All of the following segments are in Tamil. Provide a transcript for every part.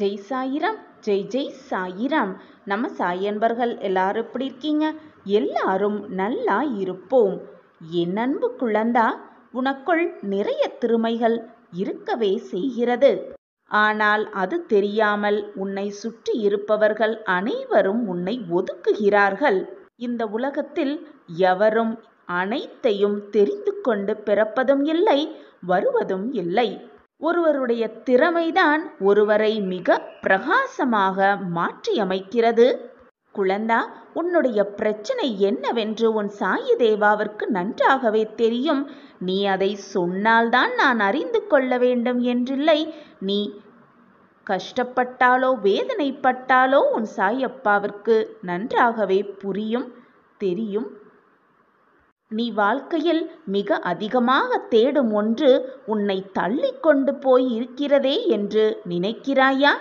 ஜெய் சாயிராம். ஜெய் ஜெய் சாயிராம். நம்ம சாய் அன்பர்கள் எல்லாரும் எப்படி இருக்கீங்க? எல்லாரும் நல்லா இருப்போம். என் அன்பு குழந்தா, உனக்குள் நிறைய திறமைகள் இருக்கவே செய்கிறது. ஆனால் அது தெரியாமல் உன்னை சுற்றி இருப்பவர்கள் அனைவரும் உன்னை ஒதுக்குகிறார்கள். இந்த உலகத்தில் எவரும் அனைத்தையும் தெரிந்து கொண்டு பிறப்பதும் இல்லை, வருவதும் இல்லை. ஒருவருடைய திறமைதான் ஒருவரை மிக பிரகாசமாக மாற்றியமைக்கிறது. குழந்தா, உன்னுடைய பிரச்சனை என்னவென்று உன் சாயி தேவாவிற்கு நன்றாகவே தெரியும். நீ அதை சொன்னால்தான் நான் அறிந்து கொள்ள வேண்டும் என்றில்லை. நீ கஷ்டப்பட்டாலோ வேதனைப்பட்டாலோ உன் சாயப்பாவிற்கு நன்றாகவே புரியும், தெரியும். நீ வாழ்க்கையில் மிக அதிகமாக தேடும் ஒன்று உன்னை தள்ளி கொண்டு போய் இருக்கிறதே என்று நினைக்கிறாயா?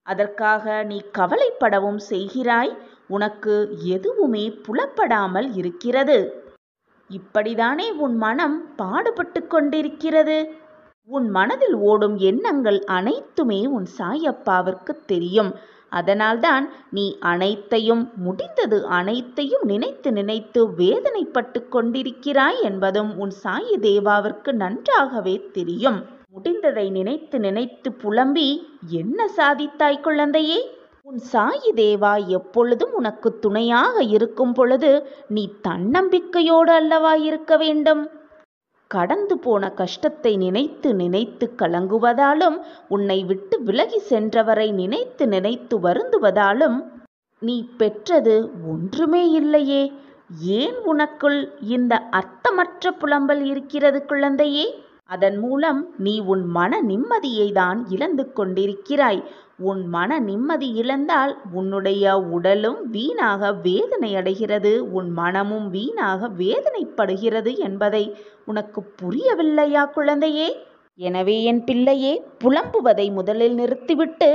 அதற்காக நீ கவலைப்படவும் செய்கிறாய். உனக்கு எதுவுமே புலப்படாமல் இருக்கிறது. இப்படிதானே உன் மனம் பாடுபட்டு கொண்டிருக்கிறது. உன் மனதில் ஓடும் எண்ணங்கள் அனைத்துமே உன் சாயப்பாவிற்கு தெரியும். அதனால்தான் நீ அனைத்தையும், முடிந்தது அனைத்தையும் நினைத்து நினைத்து வேதனைப்பட்டு கொண்டிருக்கிறாய் என்பதும் உன் சாயி தேவாவிற்கு நன்றாகவே தெரியும். முடிந்ததை நினைத்து நினைத்து புலம்பி என்ன சாதித்தாய் குழந்தையே? உன் சாயி தேவா எப்பொழுதும் உனக்கு துணையாக இருக்கும் பொழுது நீ தன்னம்பிக்கையோடு அல்லவா இருக்க வேண்டும்? கடந்து போன கஷ்டத்தை நினைத்து நினைத்து கலங்குவதாலும், உன்னை விட்டு விலகி சென்றவரை நினைத்து நினைத்து வருந்துவதாலும் நீ பெற்றது ஒன்றுமே இல்லையே. ஏன் உனக்குள் இந்த அர்த்தமற்ற புலம்பல் இருக்கிறது குழந்தையே? அதன் மூலம் நீ உன் மன நிம்மதியை தான் இழந்து கொண்டிருக்கிறாய். உன் மன நிம்மதி இழந்தால் உன்னுடைய உடலும் வீணாக வேதனை அடைகிறது, உன் மனமும் வீணாக வேதனைப்படுகிறது என்பதை உனக்கு புரியவில்லையா குழந்தையே? எனவே என் பிள்ளையே, புலம்புவதை முதலில் நிறுத்திவிட்டு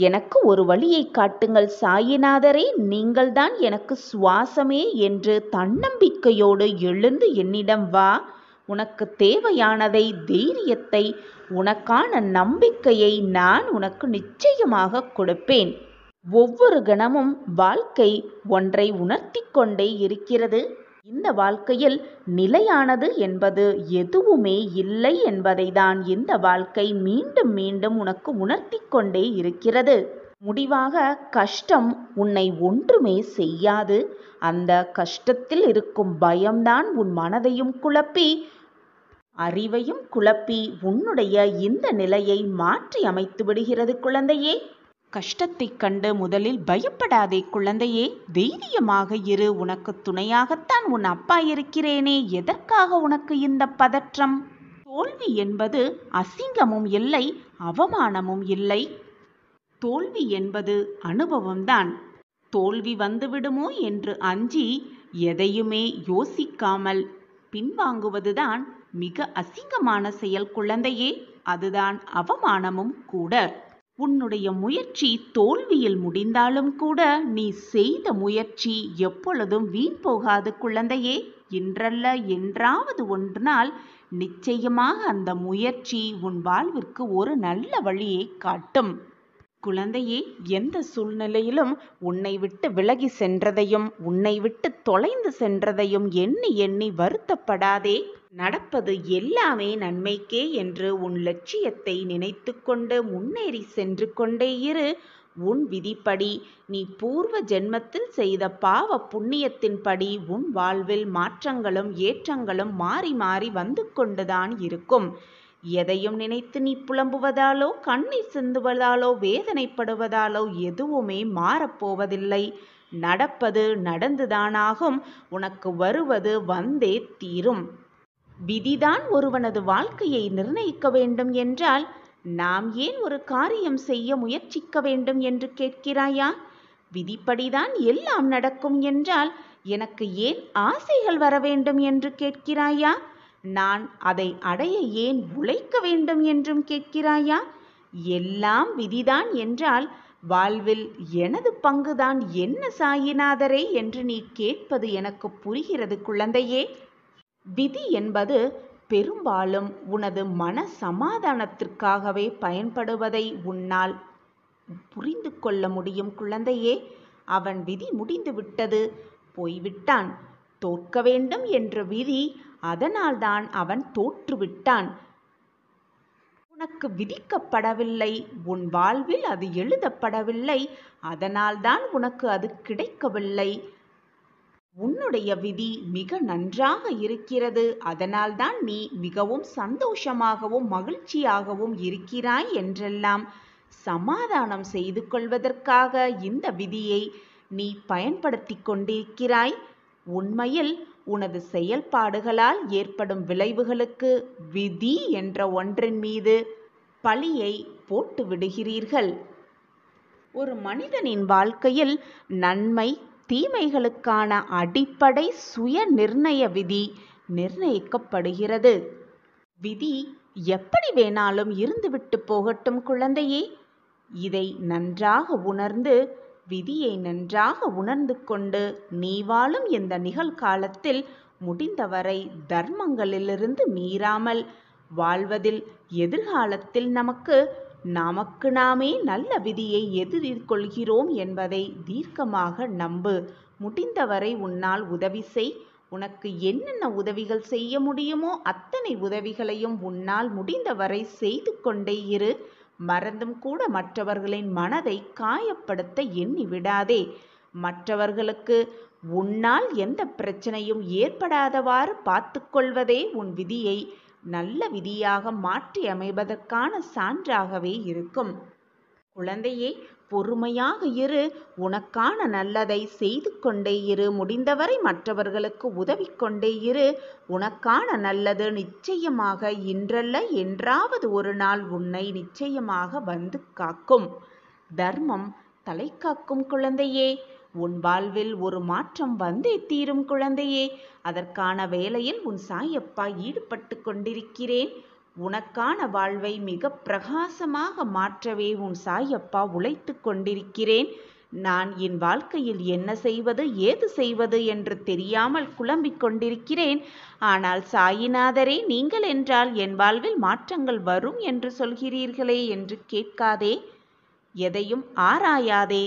எனக்கு ஒரு வழியை காட்டுங்கள் சாயிநாதரே, நீங்கள்தான் எனக்கு சுவாசமே என்று தன்னம்பிக்கையோடு எழுந்து என்னிடம் வா. உனக்கு தேவையானதை, தைரியத்தை, உனக்கான நம்பிக்கையை நான் உனக்கு நிச்சயமாக கொடுப்பேன். ஒவ்வொரு கணமும் வாழ்க்கை ஒன்றை உணர்த்தி கொண்டே இருக்கிறது. இந்த வாழ்க்கையில் நிலையானது என்பது எதுவுமே இல்லை என்பதை தான் இந்த வாழ்க்கை மீண்டும் மீண்டும் உனக்கு உணர்த்தி கொண்டே இருக்கிறது. முடிவாக கஷ்டம் உன்னை ஒன்றுமே செய்யாது. அந்த கஷ்டத்தில் இருக்கும் பயம்தான் உன் மனதையும் குழப்பி, அறிவையும் குழப்பி உன்னுடைய இந்த நிலையை மாற்றி அமைத்து விடுகிறது குழந்தையே. கஷ்டத்தை கண்டு முதலில் பயப்படாதே குழந்தையே, தைரியமாக இரு. உனக்கு துணையாகத்தான் உன் அப்பா இருக்கிறேனே. எதற்காக உனக்கு இந்த பதற்றம்? தோல்வி என்பது அசிங்கமும் இல்லை, அவமானமும் இல்லை. தோல்வி என்பது அனுபவம்தான். தோல்வி வந்துவிடுமோ என்று அஞ்சி எதையுமே யோசிக்காமல் பின்வாங்குவதுதான் மிக அசிங்கமான செயல் குழந்தையே. அதுதான் அவமானமும் கூட. உன்னுடைய முயற்சி தோல்வியில் முடிந்தாலும் கூட நீ செய்த முயற்சி எப்பொழுதும் வீண் போகாது குழந்தையே. இன்றல்ல என்றாவது ஒரு நாள் நிச்சயமாக அந்த முயற்சி உன் வாழ்விற்கு ஒரு நல்ல வழியை காட்டும். குழந்தையே, எந்த சூழ்நிலையிலும் உன்னை விட்டு விலகி சென்றதையும் உன்னை விட்டு தொலைந்து சென்றதையும் எண்ணி எண்ணி வருத்தப்படாதே. நடப்பது எல்லாமே நன்மைக்கே என்று உன் லட்சியத்தை நினைத்து கொண்டு முன்னேறி சென்று கொண்டே இரு. உன் விதிப்படி, நீ பூர்வ ஜென்மத்தில் செய்த பாவ புண்ணியத்தின்படி உன் வாழ்வில் மாற்றங்களும் ஏற்றங்களும் மாறி மாறி வந்து கொண்டுதான் இருக்கும். எதையும் நினைத்து நீ புலம்புவதாலோ, கண்ணீர் சிந்துவதாலோ, வேதனைப்படுவதாலோ எதுவுமே மாறப்போவதில்லை. நடப்பது நடந்துதானாகும். உனக்கு வருவது வந்தே தீரும். விதிதான் ஒருவனது வாழ்க்கையை நிர்ணயிக்க வேண்டும் என்றால் நாம் ஏன் ஒரு காரியம் செய்ய முயற்சிக்க வேண்டும் என்று கேட்கிறாயா? விதிப்படிதான் எல்லாம் நடக்கும் என்றால் எனக்கு ஏன் ஆசைகள் வர வேண்டும் என்று கேட்கிறாயா? நான் அதை அடைய ஏன் உழைக்க வேண்டும் என்றும் கேட்கிறாயா? எல்லாம் விதிதான் என்றால் வாழ்வில் எனது பங்குதான் என்ன சாயிநாதரே என்று நீ கேட்பது எனக்கு புரிகிறது குழந்தையே. விதி என்பது பெரும்பாலும் உனது மன சமாதானத்திற்காகவே பயன்படுவதை உன்னால் புரிந்து கொள்ள முடியும் குழந்தையே. அவன் விதி முடிந்து விட்டது, போய்விட்டான். தோற்க வேண்டும் என்ற விதி, அதனால்தான் அவன் தோற்றுவிட்டான். உனக்கு விதிக்கப்படவில்லை, உன் வாழ்வில் அது எழுதப்படவில்லை, அதனால்தான் உனக்கு அது கிடைக்கவில்லை. உன்னுடைய விதி மிக நன்றாக இருக்கிறது, அதனால்தான் நீ மிகவும் சந்தோஷமாகவும் மகிழ்ச்சியாகவும் இருக்கிறாய் என்றெல்லாம் சமாதானம் செய்து கொள்வதற்காக இந்த விதியை நீ பயன்படுத்தி கொண்டிருக்கிறாய். உண்மையில் உனது செயல்பாடுகளால் ஏற்படும் விளைவுகளுக்கு விதி என்ற ஒன்றின் மீது பழியை போட்டு விடுகிறீர்கள். ஒரு மனிதனின் வாழ்க்கையில் நன்மை தீமைகளுக்கான அடிப்படை சுய நிர்ணய விதி நிர்ணயிக்கப்படுகிறது. விதி எப்படி வேணாலும் இருந்துவிட்டு போகட்டும் குழந்தையே. இதை நன்றாக உணர்ந்து, விதியை நன்றாக உணர்ந்து கொண்டு நீ வாழும் இந்த நிகழ்காலத்தில் முடிந்தவரை தர்மங்களிலிருந்து மீறாமல் வாழ்வதில் எதிர்காலத்தில் நமக்கு நாமே நல்ல விதியை எதிர்கொள்கிறோம் என்பதை தீர்க்கமாக நம்பு. முடிந்தவரை உன்னால் உதவி செய். உனக்கு என்னென்ன உதவிகள் செய்ய முடியுமோ அத்தனை உதவிகளையும் உன்னால் முடிந்தவரை செய்து கொண்டே இரு. மறந்தும் கூட மற்றவர்களின் மனதை காயப்படுத்த எண்ணி விடாதே. மற்றவர்களுக்கு உன்னால் எந்த பிரச்சனையும் ஏற்படாதவாறு பார்த்துக்கொள்வதே உன் விதியை நல்ல விதியாக மாற்றி அமைப்பதற்கான சான்றாகவே இருக்கும். குழந்தையே, பொறுமையாக இரு. உனக்கான நல்லதை செய்து கொண்டே இரு. முடிந்தவரை மற்றவர்களுக்கு உதவி கொண்டே இரு. உனக்கான நல்லது நிச்சயமாக இன்றல்ல என்றாவது ஒரு நாள் உன்னை நிச்சயமாக வந்து காக்கும். தர்மம் தலை காக்கும் குழந்தையே. உன் வாழ்வில் ஒரு மாற்றம் வந்தே தீரும் குழந்தையே. அதற்கான வேலையில் உன் சாயப்பா ஈடுபட்டு கொண்டிருக்கிறேன். உனக்கான வாழ்வை மிக பிரகாசமாக மாற்றவே உன் சாயப்பா உழைத்து கொண்டிருக்கிறேன். நான் என் வாழ்க்கையில் என்ன செய்வது ஏது செய்வது என்று தெரியாமல் குழம்பிக் கொண்டிருக்கிறேன். ஆனால் சாயிநாதரே, நீங்கள் என்றால் என் வாழ்வில் மாற்றங்கள் வரும் என்று சொல்கிறீர்களே என்று கேட்காதே. எதையும் ஆராயாதே.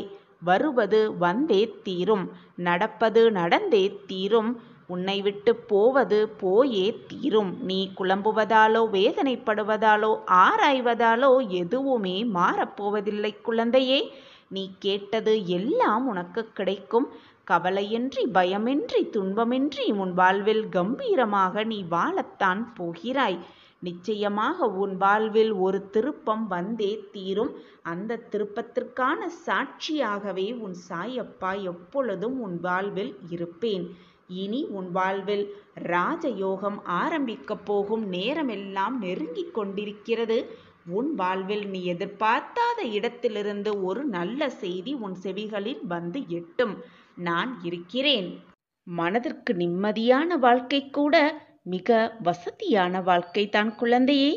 வருவது வந்தே தீரும். நடப்பது நடந்தே தீரும். உன்னை விட்டு போவது போயே தீரும். நீ குழம்புவதாலோ வேதனைப்படுவதாலோ ஆராய்வதாலோ எதுவுமே மாறப்போவதில்லை குழந்தையே. நீ கேட்டது எல்லாம் உனக்கு கிடைக்கும். கவலையின்றி பயமின்றி துன்பமின்றி உன் வாழ்வில் கம்பீரமாக நீ வாழத்தான் போகிறாய். நிச்சயமாக உன் வாழ்வில் ஒரு திருப்பம் வந்தே தீரும். அந்த திருப்பத்திற்கான சாட்சியாகவே உன் சாயப்பா எப்பொழுதும் உன் வாழ்வில் இருப்பேன். இனி உன் வாழ்வில் ராஜயோகம் ஆரம்பிக்கப் போகும் நேரமெல்லாம் நெருங்கிக் கொண்டிருக்கிறது. உன் வாழ்வில் நீ எதிர்பார்க்காத இடத்திலிருந்து ஒரு நல்ல செய்தி உன் செவிகளில் வந்து எட்டும். நான் இருக்கிறேன். மனதிற்கு நிம்மதியான வாழ்க்கை கூட மிக வசதியான வாழ்க்கை தான் குழந்தையே.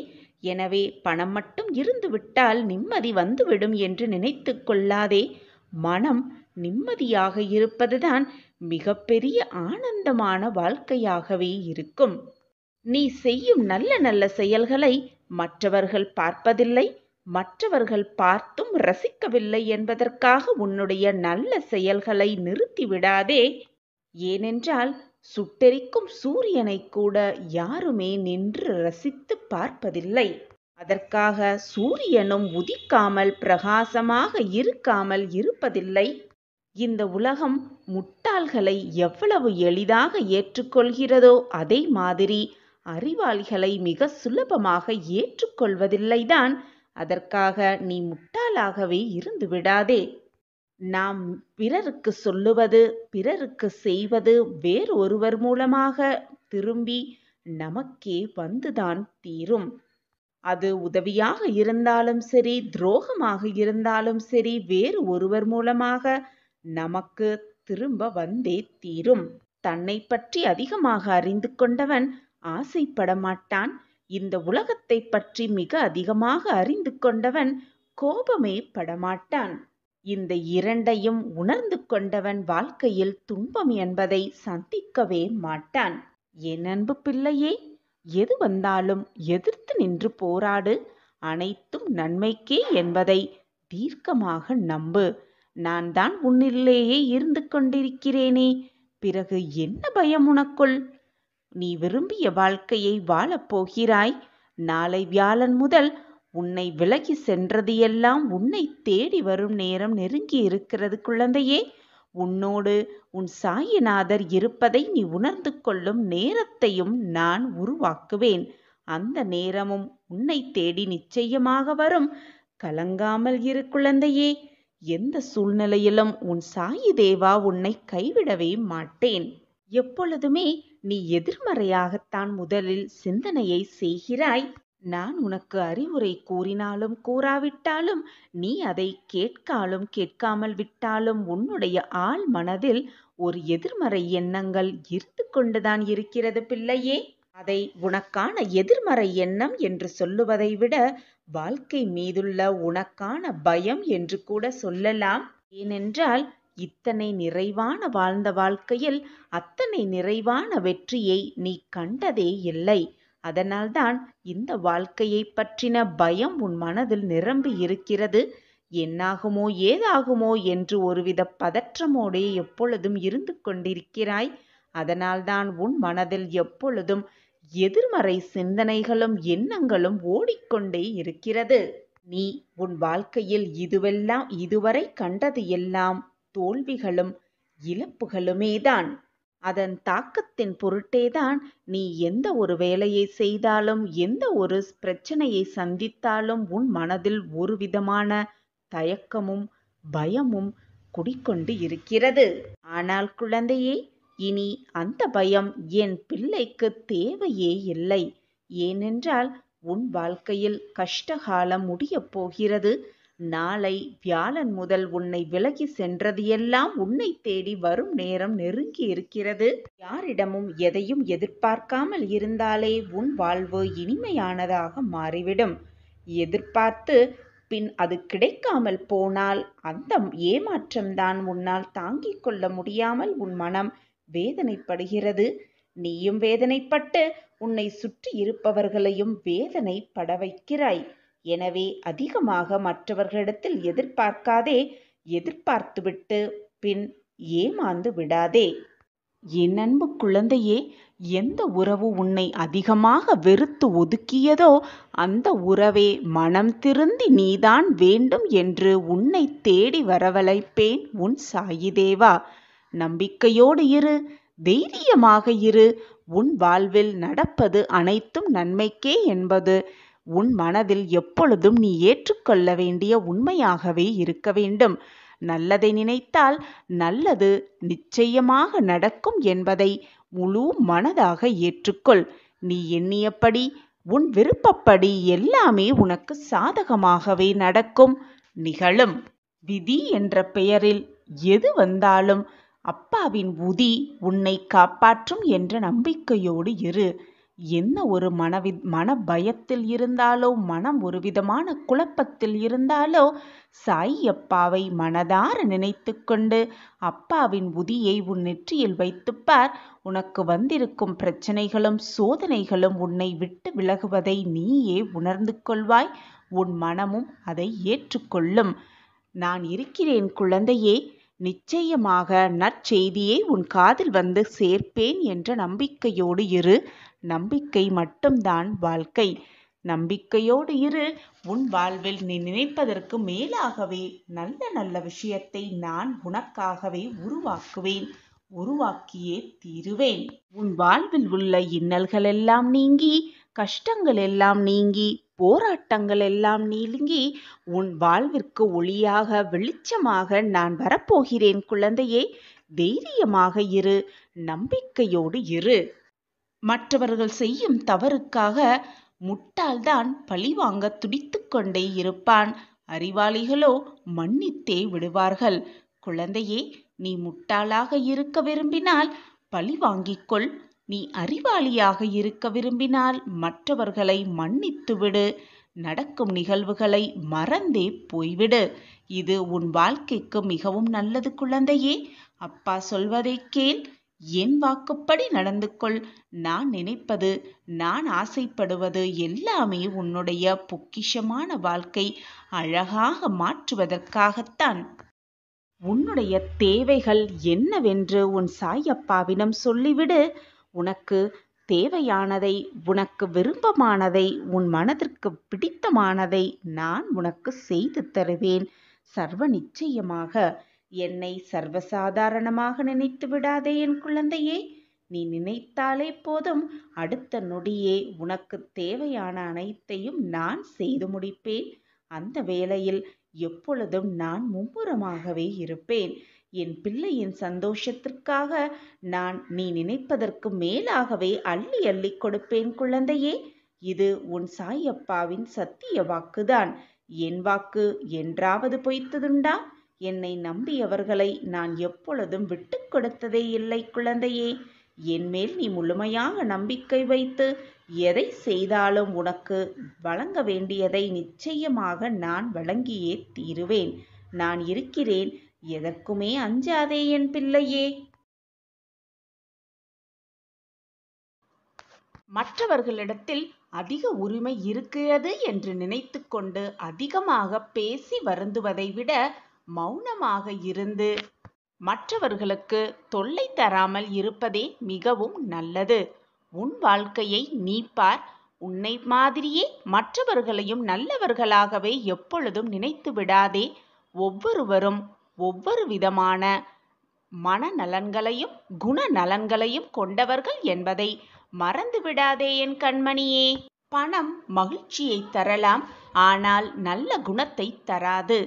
எனவே பணம் மட்டும் இருந்துவிட்டால் நிம்மதி வந்துவிடும் என்று நினைத்து கொள்ளாதே. மனம் நிம்மதியாக இருப்பதுதான் மிகப்பெரிய ஆனந்தமான வாழ்க்கையாகவே இருக்கும். நீ செய்யும் நல்ல நல்ல செயல்களை மற்றவர்கள் பார்ப்பதில்லை. மற்றவர்கள் பார்த்தும் ரசிக்கவில்லை என்பதற்காக உன்னுடைய நல்ல செயல்களை நிறுத்திவிடாதே. ஏனென்றால் சுட்டெரிக்கும் சூரியனை கூட யாருமே நின்று ரசித்து பார்ப்பதில்லை. அதற்காக சூரியனும் உதிக்காமல் பிரகாசமாக இருக்காமல் இருப்பதில்லை. இந்த உலகம் முட்டாள்களை எவ்வளவு எளிதாக ஏற்றுக்கொள்கிறதோ அதே மாதிரி அறிவாளிகளை மிக சுலபமாக ஏற்றுக்கொள்வதில்லைதான். அதற்காக நீ முட்டாளாகவே இருந்து விடாதே. நாம் பிறருக்கு சொல்லுவது பிறருக்கு செய்வது வேறொருவர் மூலமாக திரும்பி நமக்கே வந்துதான் தீரும். அது உதவியாக இருந்தாலும் சரி, துரோகமாக இருந்தாலும் சரி, வேறு ஒருவர் மூலமாக நமக்கு திரும்ப வந்தே தீரும். தன்னை பற்றி அதிகமாக அறிந்து கொண்டவன் ஆசைப்பட மாட்டான். இந்த உலகத்தை பற்றி மிக அதிகமாக அறிந்து கொண்டவன் கோபமே படமாட்டான். இந்த இரண்டையும் உணர்ந்து கொண்டவன் வாழ்க்கையில் துன்பம் என்பதை சந்திக்கவே மாட்டான். என் அன்பு பிள்ளையே, எது வந்தாலும் எதிர்த்து நின்று போராடு. அனைத்தும் நன்மைக்கே என்பதை தீர்க்கமாக நம்பு. நான் தான் உன்னிலேயே இருந்து கொண்டிருக்கிறேனே, பிறகு என்ன பயம் உனக்குள்? நீ விரும்பிய வாழ்க்கையை வாழப் போகிறாய். நாளை வியாழன் முதல் உன்னை விலகி சென்றது எல்லாம் உன்னை தேடி வரும் நேரம் நெருங்கி இருக்கிறது குழந்தையே. உன்னோடு உன் சாயிநாதர் இருப்பதை நீ உணர்ந்து கொள்ளும் நேரத்தையும் நான் உருவாக்குவேன். அந்த நேரமும் உன்னை தேடி நிச்சயமாக வரும். கலங்காமல் இரு குழந்தையே. எந்த சூழ்நிலையிலும் உன் சாயி தேவா உன்னை கைவிடவே மாட்டேன். எப்பொழுதுமே நீ எதிர்மறையாகத்தான் முதலில் சிந்தனையை செய்கிறாய். நான் உனக்கு அறிவுரை கூறினாலும் கூறாவிட்டாலும், நீ அதை கேட்காலும் கேட்காமல் விட்டாலும், உன்னுடைய ஆழ் மனதில் ஒரு எதிர்மறை எண்ணங்கள் இருந்து கொண்டுதான் இருக்கிறது பிள்ளையே. அதை உனக்கான எதிர்மறை எண்ணம் என்று சொல்லுவதை விட வாழ்க்கை மீதுள்ள உனக்கான பயம் என்று கூட சொல்லலாம். ஏனென்றால் இத்தனை நிறைவான வாழ்ந்த வாழ்க்கையில் அத்தனை நிறைவான வெற்றியை நீ கண்டதே இல்லை. அதனால்தான் இந்த வாழ்க்கையை பற்றின பயம் உன் மனதில் நிரம்பி இருக்கிறது. என்னாகுமோ ஏதாகுமோ என்று ஒருவித பதற்றமோடே எப்பொழுதும் இருந்து கொண்டிருக்கிறாய். அதனால்தான் உன் மனதில் எப்பொழுதும் எதிர்மறை சிந்தனைகளும் எண்ணங்களும் ஓடிக்கொண்டே இருக்கிறது. நீ உன் வாழ்க்கையில் இதுவரை கண்டது எல்லாம் தோல்விகளும் இழப்புகளுமேதான். அதன் தாக்கத்தின் பொருட்டேதான் நீ எந்த ஒரு வேலையை செய்தாலும், எந்த ஒரு பிரச்சனையை சந்தித்தாலும் உன் மனதில் ஒரு விதமான தயக்கமும் பயமும் குடிக்கொண்டு இருக்கிறது. ஆனால் குழந்தையே, இனி அந்த பயம் என் பிள்ளைக்கு தேவையே இல்லை. ஏனென்றால் உன் வாழ்க்கையில் கஷ்டகாலம் முடியப் போகிறது. நாளை வியாழன் முதல் உன்னை விலகி சென்றது எல்லாம் உன்னை தேடி வரும் நேரம் நெருங்கி இருக்கிறது. யாரிடமும் எதையும் எதிர்பார்க்காமல் இருந்தாலே உன் வாழ்வு இனிமையானதாக மாறிவிடும். எதிர்பார்த்து பின் அது கிடைக்காமல் போனால் அந்த ஏமாற்றம்தான் உன்னால் தாங்கிக் கொள்ள முடியாமல் உன் மனம் வேதனைப்படுகிறது. நீயும் வேதனைப்பட்டு உன்னை சுற்றி இருப்பவர்களையும் வேதனைப்பட வைக்கிறாய். எனவே அதிகமாக மற்றவர்களிடத்தில் எதிர்பார்க்காதே. எதிர்பார்த்துவிட்டு பின் ஏமாந்து விடாதே. என் அன்பு குழந்தையே, எந்த உறவு உன்னை அதிகமாக வெறுத்து ஒதுக்கியதோ அந்த உறவே மனம் திருந்தி நீதான் வேண்டும் என்று உன்னை தேடி வரவழைப்பேன் உன் சாயி தேவா. நம்பிக்கையோடு இரு, தைரியமாக இரு. உன் வாழ்வில் நடப்பது அனைத்தும் நன்மைக்கே என்பது உன் மனதில் எப்பொழுதும் நீ ஏற்றுக்கொள்ள வேண்டிய உண்மையாகவே இருக்க வேண்டும். நல்லதை நினைத்தால் நல்லது நிச்சயமாக நடக்கும் என்பதை முழு மனதாக ஏற்றுக்கொள். நீ எண்ணியபடி உன் விருப்பப்படி எல்லாமே உனக்கு சாதகமாகவே நடக்கும், நிகழும். விதி என்ற பெயரில் எது வந்தாலும் அப்பாவின் உதி உன்னை காப்பாற்றும் என்ற நம்பிக்கையோடு இரு. என்ன ஒரு மன பயத்தில் இருந்தாலோ, மனம் ஒரு விதமான குழப்பத்தில் இருந்தாலோ, சாய் அப்பாவை மனதார நினைத்து கொண்டு அப்பாவின் உதியை உன் நெற்றியில் வைத்துப்பார். உனக்கு வந்திருக்கும் பிரச்சனைகளும் சோதனைகளும் உன்னை விட்டு விலகுவதை நீயே உணர்ந்து கொள்வாய். உன் மனமும் அதை ஏற்றுக்கொள்ளும். நான் இருக்கிறேன் குழந்தையே. நிச்சயமாக நற்செய்தியை உன் காதில் வந்து சேர்ப்பேன் என்ற நம்பிக்கையோடு இரு. நம்பிக்கை மட்டும்தான் வாழ்க்கை. நம்பிக்கையோடு இரு. உன் வாழ்வில் நீ நினைப்பதற்கு மேலாகவே நல்ல நல்ல விஷயத்தை நான் உனக்காகவே உருவாக்குவேன், உருவாக்கியே தீருவேன். உன் வாழ்வில் உள்ள இன்னல்கள் எல்லாம் நீங்கி, கஷ்டங்கள் எல்லாம் நீங்கி, போராட்டங்கள் எல்லாம் நீங்கி உன் வாழ்விற்கு ஒளியாக வெளிச்சமாக நான் வரப்போகிறேன் குழந்தையே. தைரியமாக இரு, நம்பிக்கையோடு இரு. மற்றவர்கள் செய்யும் தவறுக்காக முட்டாள்தான் பழிவாங்க துடித்து கொண்டே இருப்பான். அறிவாளிகளோ மன்னித்தே விடுவார்கள். குழந்தையே, நீ முட்டாளாக இருக்க விரும்பினால் பழி வாங்கிக்கொள். நீ அறிவாளியாக இருக்க விரும்பினால் மற்றவர்களை மன்னித்து விடு. நடக்கும் நிகழ்வுகளை மறந்தே போய்விடு. இது உன் வாழ்க்கைக்கு மிகவும் நல்லது குழந்தையே. அப்பா சொல்வதை கேள். என் வாக்குப்படி நடந்து கொள். நான் நினைப்பது, நான் ஆசைப்படுவது எல்லாமே உன்னுடைய பொக்கிஷமான வாழ்க்கை அழகாக மாற்றுவதற்காகத்தான். உன்னுடைய தேவைகள் என்னவென்று உன் சாயப்பாவிடம் சொல்லிவிடு. உனக்கு தேவையானதை, உனக்கு விருப்பமானதை, உன் மனதிற்கு பிடித்தமானதை நான் உனக்கு செய்து தருவேன். சர்வ நிச்சயமாக. என்னை சர்வசாதாரணமாக நினைத்து விடாதே என் குழந்தையே. நீ நினைத்தாலே போதும், அடுத்த நொடியே உனக்கு தேவையான அனைத்தையும் நான் செய்து முடிப்பேன். அந்த வேளையில் எப்பொழுதும் நான் மும்முரமாகவே இருப்பேன். என் பிள்ளையின் சந்தோஷத்திற்காக நான் நீ நினைப்பதற்கு மேலாகவே அள்ளி அள்ளி கொடுப்பேன் குழந்தையே. இது உன் சாயப்பாவின் சத்திய வாக்குதான். என் வாக்கு என்றாவது பொய்த்ததுண்டா? என்னை நம்பியவர்களை நான் எப்பொழுதும் விட்டு கொடுத்ததே இல்லை குழந்தையே. என்மேல் நீ முழுமையாக நம்பிக்கை வைத்து எதை செய்தாலும் உனக்கு வழங்க வேண்டியதை நிச்சயமாக நான் வழங்கியே தீருவேன். நான் இருக்கிறேன். எதற்குமே அஞ்சாதே என் பிள்ளையே. மற்றவர்களிடத்தில் அதிக உரிமை இருக்கிறது என்று நினைத்து கொண்டு அதிகமாக பேசி வருந்துவதை விட மௌனமாக இருந்து மற்றவர்களுக்கு தொல்லை தராமல் இருப்பதே மிகவும் நல்லது. உன் வாழ்க்கையை நீ பார். உன்னை மாதிரியே மற்றவர்களையும் நல்லவர்களாகவே எப்பொழுதும் நினைத்து விடாதே. ஒவ்வொருவரும் ஒவ்வொரு விதமான மனநலன்களையும் குணநலன்களையும் கொண்டவர்கள் என்பதை மறந்து விடாதே என் கண்மணியே. பணம் மகிழ்ச்சியை தரலாம், ஆனால் நல்ல குணத்தை தராது.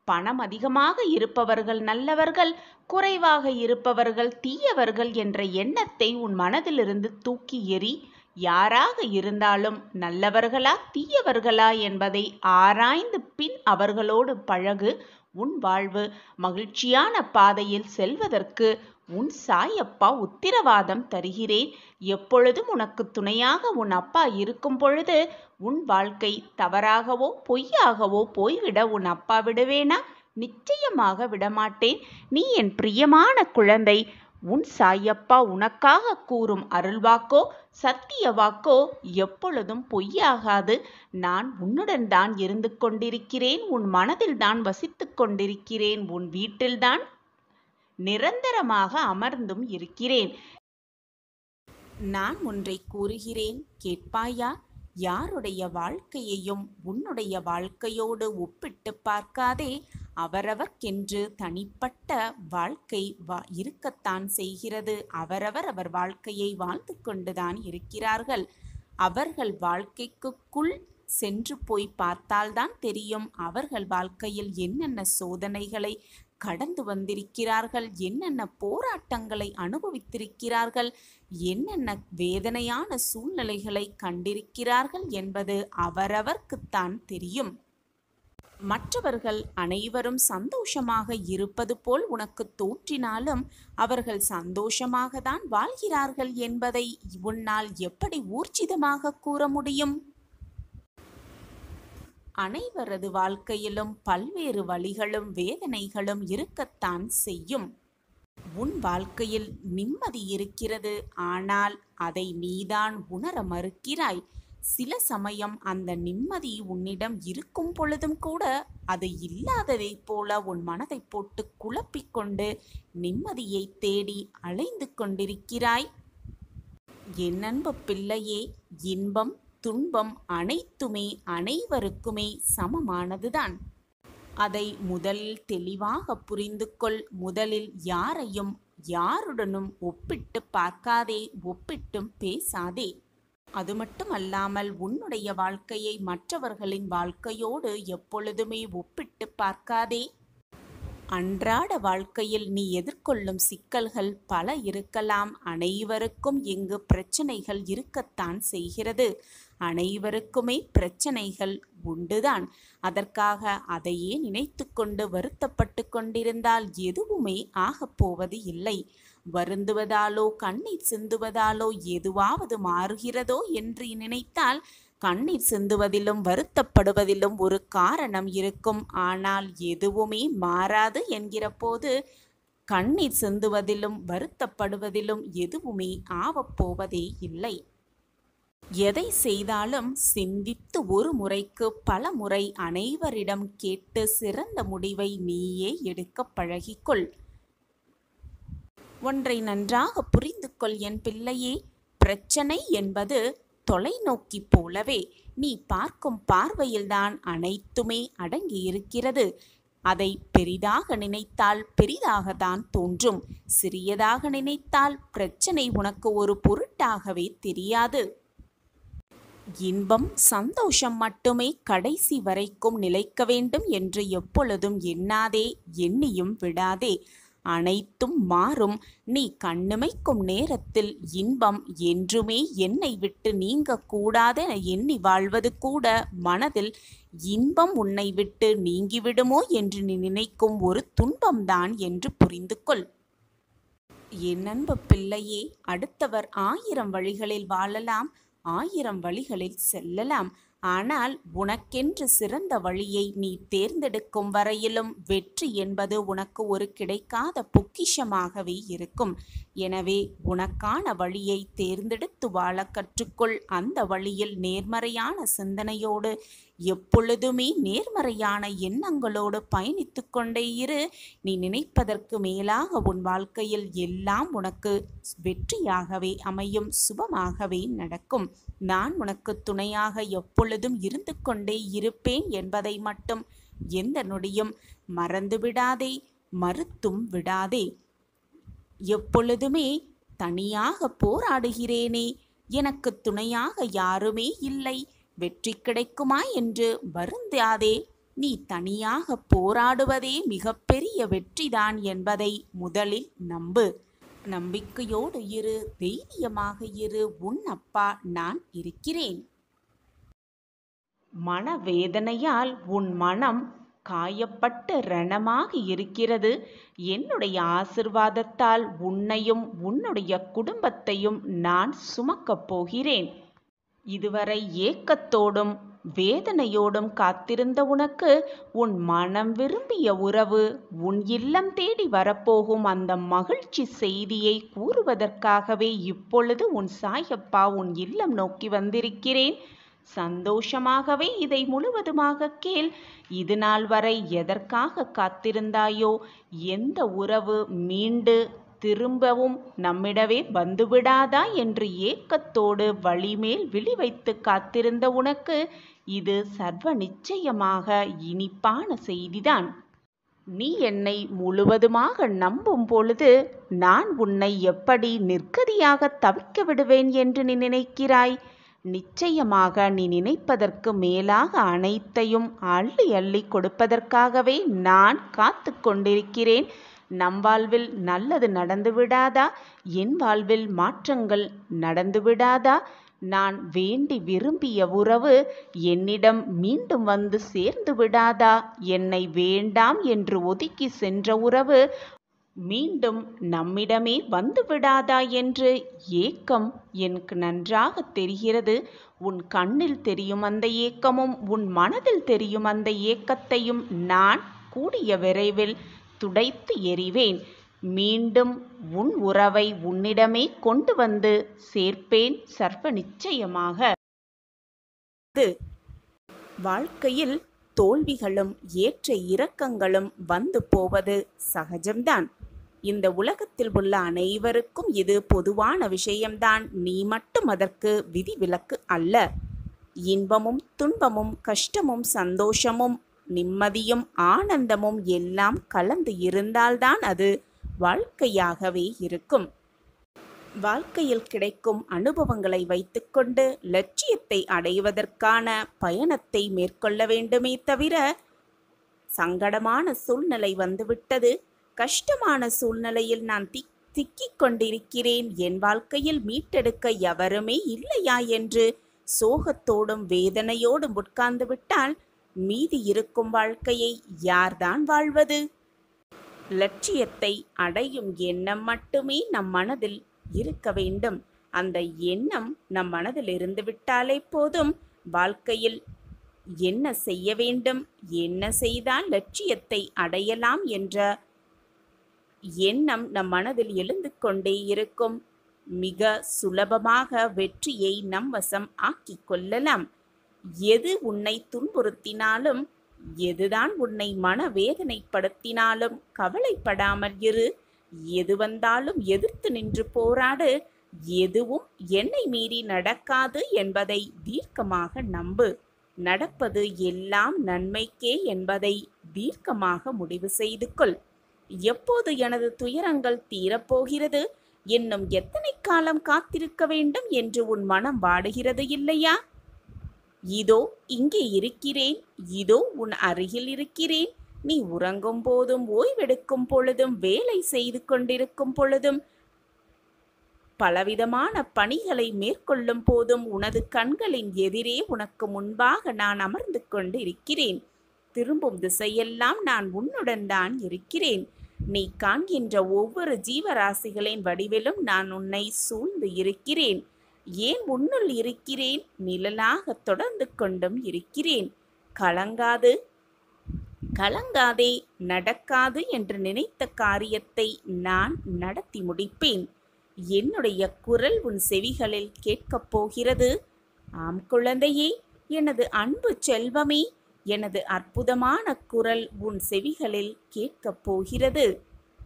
பணம் அதிகமாக இருப்பவர்கள் நல்லவர்கள், குறைவாக இருப்பவர்கள் தீயவர்கள் என்ற எண்ணத்தை உன் மனதிலிருந்து தூக்கி எறி. யாராக இருந்தாலும் நல்லவர்களா தீயவர்களா என்பதை ஆராய்ந்து பின் அவர்களோடு பழகு. உன் வாழ்வு மகிழ்ச்சியான பாதையில் செல்வதற்கு உன் சாயப்பா உத்திரவாதம் தருகிறேன். எப்பொழுதும் உனக்கு துணையாக உன் அப்பா இருக்கும் பொழுது உன் வாழ்க்கை தவறாகவோ பொய்யாகவோ போய்விட உன் அப்பா விடுவேனா? நிச்சயமாக விடமாட்டேன். நீ என் பிரியமான குழந்தை. உன் சாயப்பா உனக்காக கூறும் அருள்வாக்கோ சத்திய வாக்கோ எப்பொழுதும் பொய்யாகாது. நான் உன்னுடன் தான் இருந்து கொண்டிருக்கிறேன். உன் மனதில் தான் வசித்து கொண்டிருக்கிறேன். உன் வீட்டில்தான் நிரந்தரமாக அமர்ந்தும் இருக்கிறேன். நான் ஒன்றை கூறுகிறேன், கேட்பாயா? யாருடைய வாழ்க்கையையும் உன்னுடைய வாழ்க்கையோடு ஒப்பிட்டு பார்க்காதே. அவரவர்க்கென்று தனிப்பட்ட வாழ்க்கை இருக்கத்தான் செய்கிறது. அவர் வாழ்க்கையை வாழ்ந்து கொண்டுதான் இருக்கிறார்கள். அவர்கள் வாழ்க்கைக்குள் சென்று போய் பார்த்தால்தான் தெரியும் அவர்கள் வாழ்க்கையில் என்னென்ன சோதனைகளை கடந்து வந்திருக்கிறார்கள், என்னென்ன போராட்டங்களை அனுபவித்திருக்கிறார்கள், என்னென்ன வேதனையான சூழ்நிலைகளை கண்டிருக்கிறார்கள் என்பது அவரவர்க்குத்தான் தெரியும். மற்றவர்கள் அனைவரும் சந்தோஷமாக இருப்பது போல் உனக்கு தோன்றினாலும் அவர்கள் சந்தோஷமாக தான் வாழ்கிறார்கள் என்பதை உன்னால் எப்படி ஊர்ஜிதமாக கூற முடியும்? அனைவரது வாழ்க்கையிலும் பல்வேறு வழிகளும் வேதனைகளும் இருக்கத்தான் செய்யும். உன் வாழ்க்கையில் நிம்மதி இருக்கிறது, ஆனால் அதை நீதான் உணர மறுக்கிறாய். சில சமயம் அந்த நிம்மதி உன்னிடம் இருக்கும் பொழுதும் கூட அது இல்லாததை போல உன் மனதை போட்டு குழப்பிக்கொண்டு நிம்மதியை தேடி அலைந்து கொண்டிருக்கிறாய். என் அன்பு பிள்ளையே, இன்பம் துன்பம் அனைத்துமே அனைவருக்குமே சமமானதுதான். அதை முதலில் தெளிவாக புரிந்து கொள். முதலில் யாரையும் யாருடனும் ஒப்பிட்டு பார்க்காதே, ஒப்பிட்டும் பேசாதே. அது மட்டுமல்லாமல் உன்னுடைய வாழ்க்கையை மற்றவர்களின் வாழ்க்கையோடு எப்பொழுதுமே ஒப்பிட்டு பார்க்காதே. அன்றாட வாழ்க்கையில் நீ எதிர்கொள்ளும் சிக்கல்கள் பல இருக்கலாம். அனைவருக்கும் இங்கு பிரச்சனைகள் இருக்கத்தான் செய்கிறது. அனைவருக்குமே பிரச்சனைகள் உண்டுதான். அதற்காக அதையே நினைத்து கொண்டு வருத்தப்பட்டு கொண்டிருந்தால் எதுவுமே ஆகப்போவது இல்லை. வருந்துவதாலோ கண்ணீர் சிந்துவதாலோ எதுவாவது மாறுகிறதோ என்று நினைத்தால் கண்ணீர் சிந்துவதிலும் வருத்தப்படுவதிலும் ஒரு காரணம் இருக்கும். ஆனால் எதுவுமே மாறாது என்கிற போது கண்ணீர் சிந்துவதிலும் வருத்தப்படுவதிலும் எதுவுமே ஆவப்போவதே இல்லை. எதை செய்தாலும் சிந்தித்து ஒரு முறைக்கு பல முறை அனைவரிடம் கேட்டு சிறந்த முடிவை நீயே எடுக்க பழகிக்கொள். ஒன்றை நன்றாக புரிந்து கொள் என் பிள்ளையே. பிரச்சனை என்பது தொலைநோக்கி போலவே நீ பார்க்கும் பார்வையில்தான் அனைத்துமே அடங்கியிருக்கிறது. அதை பெரிதாக நினைத்தால் பெரிதாகத்தான் தோன்றும். சிறியதாக நினைத்தால் பிரச்சனை உனக்கு ஒரு பொருட்டாகவே தெரியாது. இன்பம் சந்தோஷம் மட்டுமே கடைசி வரைக்கும் நிலைக்க வேண்டும் என்று எப்பொழுதும் எண்ணாதே, எண்ணியும் விடாதே. அனைத்தும் மாறும். நீ கண்ணிமைக்கும் நேரத்தில் இன்பம் என்றுமே என்னை விட்டு நீங்க கூடாதென எண்ணி வாழ்வது கூட மனதில் இன்பம் உன்னை விட்டு நீங்கிவிடுமோ என்று நீ நினைக்கும் ஒரு துன்பம்தான் என்று புரிந்து கொள். என் அன்பு பிள்ளையே, அடுத்தவர் 1000 வழிகளில் வாழலாம், 1000 வழிகளில் செல்லலாம். ஆனால் உனக்கென்று சிறந்த வழியை நீ தேர்ந்தெடுக்கும் வரையிலும் வெற்றி என்பது உனக்கு ஒரு கிடைக்காத பொக்கிஷமாகவே இருக்கும். எனவே உனக்கான வழியை தேர்ந்தெடுத்து வாழ கற்றுக்கொள். அந்த வழியில் நேர்மறையான சிந்தனையோடு எப்பொழுதுமே நேர்மறையான எண்ணங்களோடு பயணித்து கொண்டே இரு. நீ நினைப்பதற்கு மேலாக உன் வாழ்க்கையில் எல்லாம் உனக்கு வெற்றியாகவே அமையும், சுபமாகவே நடக்கும். நான் உனக்கு துணையாக எப்பொழுதும் இருந்து கொண்டே இருப்பேன் என்பதை மட்டும் எந்த நொடியும் மறந்து விடாதே, மறுத்தும் விடாதே. எப்பொழுதுமே தனியாக போராடுகிறேனே, எனக்கு துணையாக யாருமே இல்லை, வெற்றி கிடைக்குமா என்று வருந்தாதே. நீ தனியாக போராடுவதே மிகப்பெரிய வெற்றிதான் என்பதை முதலில் நம்பு. நம்பிக்கையோடு இரு, தைரியமாக இரு. உன் அப்பா நான் இருக்கிறேன். மனவேதனையால் உன் மனம் காயப்பட்டு ரணமாக இருக்கிறது. என்னுடைய ஆசிர்வாதத்தால் உன்னையும் உன்னுடைய குடும்பத்தையும் நான் சுமக்கப் போகிறேன். இதுவரை ஏக்கத்தோடும் வேதனையோடும் காத்திருந்த உனக்கு உன் மனம் விரும்பிய உறவு உன் இல்லம் தேடி வரப்போகும் அந்த மகிழ்ச்சி செய்தியை கூறுவதற்காகவே இப்பொழுது உன் சாயப்பா உன் இல்லம் நோக்கி வந்திருக்கிறேன். சந்தோஷமாகவே இதை முழுவதுமாக கேள். இது நாள் வரை எதற்காக காத்திருந்தாயோ, எந்த உறவு மீண்டு திரும்பவும் நம்மிடவே வந்துவிடாதா என்று ஏக்கத்தோடு வழிமேல் விழி வைத்து காத்திருந்த உனக்கு இது சர்வ நிச்சயமாக இனிப்பான செய்திதான். நீ என்னை முழுவதுமாக நம்பும் பொழுது நான் உன்னை எப்படி நிர்கதியாக தவிக்க விடுவேன் என்று நீ நினைக்கிறாய்? நிச்சயமாக நீ நினைப்பதற்கு மேலாக அனைத்தையும் அள்ளி அள்ளி கொடுப்பதற்காகவே நான் காத்து கொண்டிருக்கிறேன். நம் வாழ்வில் நல்லது நடந்து விடாதா? என் வாழ்வில் மாற்றங்கள் நடந்து விடாதா? நான் வேண்டி விரும்பிய உறவு என்னிடம் மீண்டும் வந்து சேர்ந்து விடாதா? என்னை வேண்டாம் என்று ஒதுக்கி சென்ற உறவு மீண்டும் நம்மிடமே வந்து விடாதா என்று ஏக்கம் எனக்கு நன்றாக தெரிகிறது. உன் கண்ணில் தெரியும் அந்த ஏக்கமும் உன் மனதில் தெரியும் அந்த ஏக்கத்தையும் நான் கூடிய விரைவில் துடைத்து எறிவேன். மீண்டும் உன் உறவை உன்னிடமே கொண்டு வந்து சேர்ப்பேன் சர்வ நிச்சயமாக. வாழ்க்கையில் தோல்விகளும் ஏற்ற இறக்கங்களும் வந்து போவது சகஜம்தான். இந்த உலகத்தில் உள்ள அனைவருக்கும் இது பொதுவான விஷயம்தான். நீ மட்டும் அதற்கு விதிவிலக்கு அல்ல. இன்பமும் துன்பமும் கஷ்டமும் சந்தோஷமும் நிம்மதியும் ஆனந்தமும் எல்லாம் கலந்து இருந்தால்தான் அது வாழ்க்கையாகவே இருக்கும். வாழ்க்கையில் கிடைக்கும் அனுபவங்களை வைத்துக்கொண்டு லட்சியத்தை அடைவதற்கான பயணத்தை மேற்கொள்ள வேண்டுமே தவிர, சங்கடமான சூழ்நிலை வந்துவிட்டது, கஷ்டமான சூழ்நிலையில் நான் திக்கிக் கொண்டிருக்கிறேன், என் வாழ்க்கையில் மீட்டெடுக்க எவருமே இல்லையா என்று சோகத்தோடும் வேதனையோடும் உட்கார்ந்து விட்டால் மீதி இருக்கும் வாழ்க்கையை யார்தான் வாழ்வது? லட்சியத்தை அடையும் எண்ணம் மட்டுமே நம் மனதில் இருக்க வேண்டும். அந்த எண்ணம் நம் மனதில் இருந்துவிட்டாலே போதும். வாழ்க்கையில் என்ன செய்ய வேண்டும், என்ன செய்தால் லட்சியத்தை அடையலாம் என்ற எண்ணம் நம் மனதில் எழுந்து கொண்டே இருக்கும். மிக சுலபமாக வெற்றியை நம் வசம் ஆக்கிக் கொள்ளலாம். எது உன்னை துன்புறுத்தினாலும், எதுதான் உன்னை மனவேதனைப்படுத்தினாலும் கவலைப்படாமல் இரு. எது வந்தாலும் எதிர்த்து நின்று போராடு. எதுவும் என்னை மீறி நடக்காது என்பதை தீர்க்கமாக நம்பு. நடப்பது எல்லாம் நன்மைக்கே என்பதை தீர்க்கமாக முடிவு செய்து கொள். எப்போது எனது துயரங்கள் தீரப்போகிறது, இன்னும் எத்தனை காலம் காத்திருக்க வேண்டும் என்று உன் மனம் வாடுகிறது இல்லையா? இதோ இங்கே இருக்கிறேன், இதோ உன் அருகில் இருக்கிறேன். நீ உறங்கும் போதும், ஓய்வெடுக்கும் பொழுதும், வேலை செய்து கொண்டிருக்கும் பொழுதும், பலவிதமான பணிகளை மேற்கொள்ளும் போதும் உனது கண்களின் எதிரே உனக்கு முன்பாக நான் அமர்ந்து கொண்டு இருக்கிறேன். திரும்பும் திசையெல்லாம் நான் உன்னுடன் தான் இருக்கிறேன். நீ காண்கின்ற ஒவ்வொரு ஜீவராசிகளின் வடிவிலும் நான் உன்னை சூழ்ந்து இருக்கிறேன். ஏன் உன்னுள் இருக்கிறேன், நிழலாக தொடர்ந்து கொண்டும் இருக்கிறேன். கலங்காது, கலங்காதே, நடக்காது என்று நினைத்த காரியத்தை நான் நடத்தி முடிப்பேன். என்னுடைய குரல் உன் செவிகளில் கேட்கப் போகிறது. ஆம் குழந்தையே, எனது அன்பு செல்வமே, எனது அற்புதமான குரல் உன் செவிகளில் கேட்கப் போகிறது.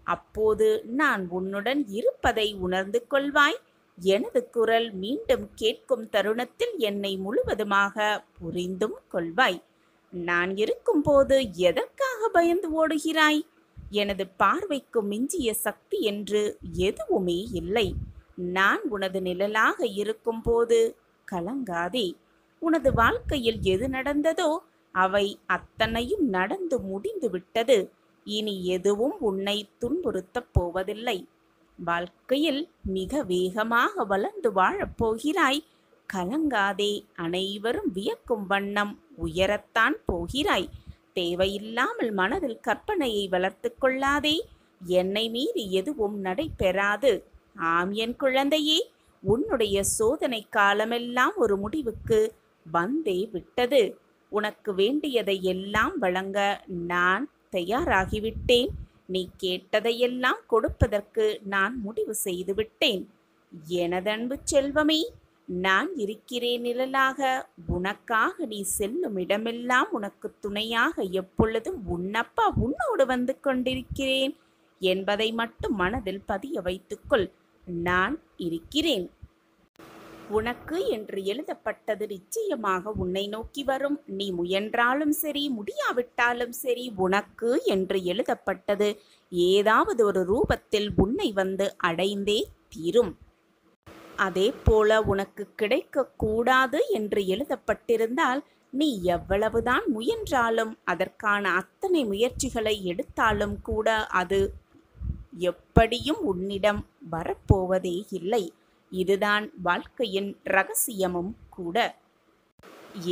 அப்போது நான் உன்னுடன் இருப்பதை உணர்ந்து கொள்வாய். எனது குரல் மீண்டும் கேட்கும் தருணத்தில் என்னை முழுவதுமாக புரிந்தும் கொள்வாய். நான் இருக்கும்போது எதற்காக பயந்து ஓடுகிறாய்? எனது பார்வைக்கு மிஞ்சிய சக்தி என்று எதுவுமே இல்லை. நான் உனது நிழலாக இருக்கும்போது கலங்காதே. உனது வாழ்க்கையில் எது நடந்ததோ அவை அத்தனையும் நடந்து முடிந்து விட்டது. இனி எதுவும் உன்னை துன்புறுத்தப் போவதில்லை. வாழ்க்கையில் மிக வேகமாக வளர்ந்து வாழப்போகிறாய். கலங்காதே. அனைவரும் வியக்கும் வண்ணம் உயரத்தான் போகிறாய். தேவையில்லாமல் மனதில் கற்பனையை வளர்த்து கொள்ளாதே. என்னை மீறி எதுவும் நடைபெறாது. ஆம் என் குழந்தையே, உன்னுடைய சோதனை காலமெல்லாம் ஒரு முடிவுக்கு வந்தே விட்டது. உனக்கு வேண்டியதை எல்லாம் வழங்க நான் தயாராகிவிட்டேன். நீ கேட்டதையெல்லாம் கொடுப்பதற்கு நான் முடிவு செய்துவிட்டேன். எனதன்பு செல்வமே, நான் இருக்கிறேன் நிழலாக. உனக்காக நீ செல்லும் இடமெல்லாம் உனக்கு துணையாக எப்பொழுதும் உன்னப்பா உன்னோடு வந்து கொண்டிருக்கிறேன் என்பதை மட்டும் மனதில் பதிய வைத்துக்கொள். நான் இருக்கிறேன். உனக்கு என்று எழுதப்பட்டது நிச்சயமாக உன்னை நோக்கி வரும். நீ முயன்றாலும் சரி, முடியாவிட்டாலும் சரி, உனக்கு என்று எழுதப்பட்டது ஏதாவது ஒரு ரூபத்தில் உன்னை வந்து அடைந்தே தீரும். அதே போல உனக்கு கிடைக்கக்கூடாது என்று எழுதப்பட்டிருந்தால் நீ எவ்வளவுதான் முயன்றாலும், அதற்கான அத்தனை முயற்சிகளை எடுத்தாலும் கூட அது எப்படியும் உன்னிடம் வரப்போவதே இல்லை. இதுதான் வாழ்க்கையின் ரகசியமும் கூட.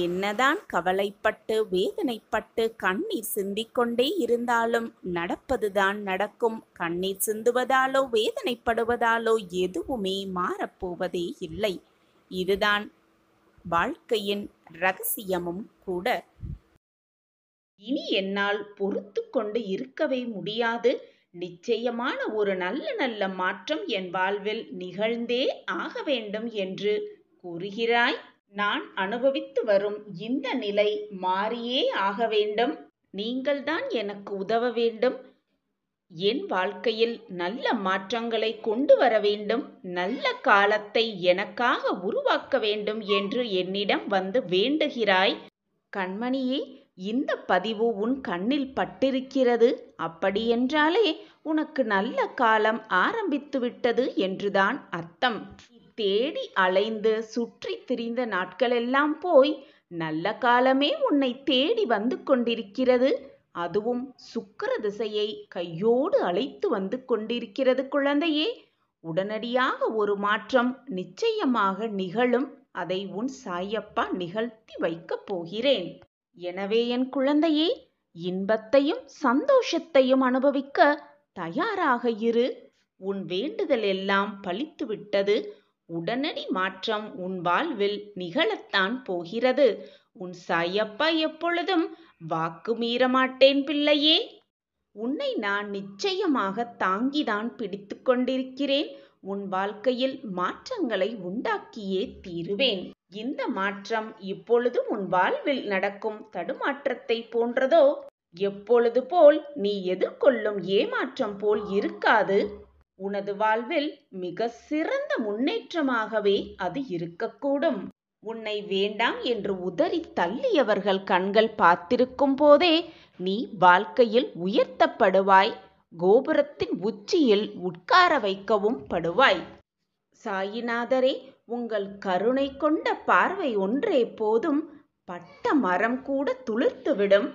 என்னதான் கவலைப்பட்டு வேதனைப்பட்டு கண்ணீர் சிந்திக்கொண்டே இருந்தாலும் நடப்பதுதான் நடக்கும். கண்ணீர் சிந்துவதாலோ வேதனைப்படுவதாலோ எதுவுமே மாறப்போவதே இல்லை. இதுதான் வாழ்க்கையின் ரகசியமும் கூட. இனி என்னால் பொறுத்து கொண்டு இருக்கவே முடியாது. நிச்சயமான ஒரு நல்ல நல்ல மாற்றம் என் வாழ்வில் நிகழ்ந்தே ஆக வேண்டும் என்று கூறுகிறாய். நான் அனுபவித்து வரும் இந்த நிலை மாறியே ஆக வேண்டும். நீங்கள்தான் எனக்கு உதவ வேண்டும். என் வாழ்க்கையில் நல்ல மாற்றங்களை கொண்டு வர வேண்டும். நல்ல காலத்தை எனக்காக உருவாக்க வேண்டும் என்று என்னிடம் வந்து வேண்டுகிறாய். கண்மணியே, இந்த பதிவு உன் கண்ணில் பட்டிருக்கிறது. அப்படியென்றாலே உனக்கு நல்ல காலம் ஆரம்பித்து விட்டது என்றுதான் அர்த்தம். தேடி அலைந்து சுற்றி திரிந்த நாட்களெல்லாம் போய் நல்ல காலமே உன்னை தேடி வந்து கொண்டிருக்கிறது. அதுவும் சுக்கிர திசையை கையோடு அழைத்து வந்து கொண்டிருக்கிறது குழந்தையே. உடனடியாக ஒரு மாற்றம் நிச்சயமாக நிகழும். அதை உன் சாயப்பா நிகழ்த்தி வைக்கப் போகிறேன். எனவே என் குழந்தையே, இன்பத்தையும் சந்தோஷத்தையும் அனுபவிக்க தயாராக இரு. உன் வேண்டுதல் எல்லாம் பலித்து விட்டது. உடனடி மாற்றம் உன் வாழ்வில் நிகழத்தான் போகிறது. உன் சாயப்பா எப்பொழுதும் வாக்கு மீற மாட்டேன் பிள்ளையே. உன்னை நான் நிச்சயமாக தாங்கிதான் பிடித்து கொண்டிருக்கிறேன். உன் வாழ்க்கையில் மாற்றங்களை உண்டாக்கியே தீருவேன். இந்த மாற்றம் இப்பொழுது உன் வாழ்வில் நடக்கும் தடுமாற்றத்தை போன்றதோ? எப்பொழுது போல் நீ எதிர்கொள்ளும் ஏமாற்றம் போல் இருக்காது. உனது வாழ்வில் மிக சிறந்த முன்னேற்றமாகவே அது இருக்கக்கூடும். உன்னை வேண்டாம் என்று உதறி தள்ளியவர்கள் கண்கள் பார்த்திருக்கும் போதே நீ வாழ்க்கையில் உயர்த்தப்படுவாய். கோபுரத்தின் உச்சியில் உட்கார வைக்கவும் படுவாய். சாயிநாதரே, உங்கள் கருணை கொண்ட பார்வை ஒன்றே போதும். பட்ட மரம் கூட துளிர்த்துவிடும்.